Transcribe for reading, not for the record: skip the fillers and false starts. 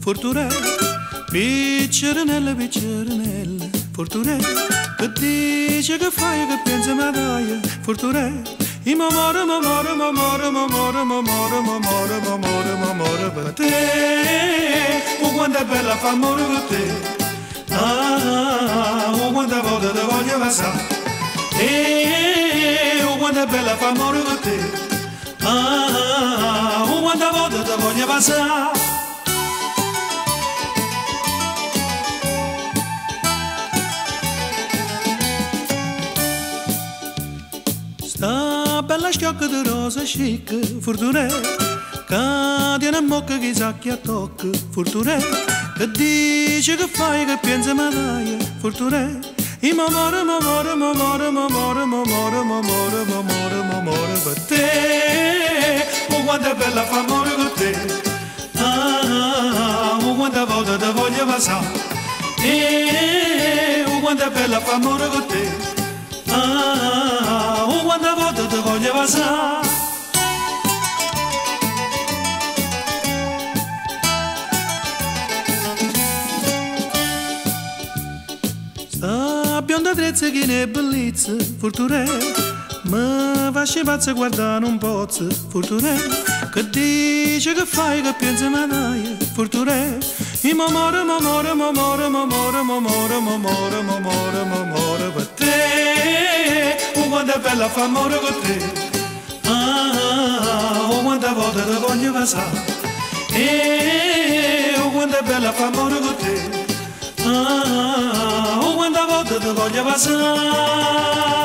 furture, piccirinelle, piccirinelle, furture, che dice che fai che pensi ma dai, furture, i m'amore, m'amore, m'amore, m'amore, m'amore, m'amore, m'amore, m'amore per te, oh quanto è bella fa amore per te, oh quante volte ti voglio passare, oh quanto è bella fa amore per te, oh quante volte ti voglio passare. Sta bella sciocca di rosa chic, furture, che tiene in bocca che sacchi a tocca, furture, che dice che fai che pensi ma dai, furture, i m'amore, m'amore, m'amore, m'amore, m'amore, m'amore, m'amore, m'amore per te, oh quanto è bella fa amore con te, oh quante volte ti voglio passare, oh quanto è bella fa amore con te, oh quante volte ti voglio passare. Sta bionda trezza che ne è bellezza, furture, ma fasci pazza guardare un pozzo, furture, che dice che fai che pensi ma dai, furture, i m'amore, m'amore, m'amore, m'amore, m'amore, m'amore, m'amore, m'amore per te, oh quanto è bella fa amore con te, oh quante volte ti voglio passare, oh quanto è bella fa amore con te, oh quante volte ti voglio passare.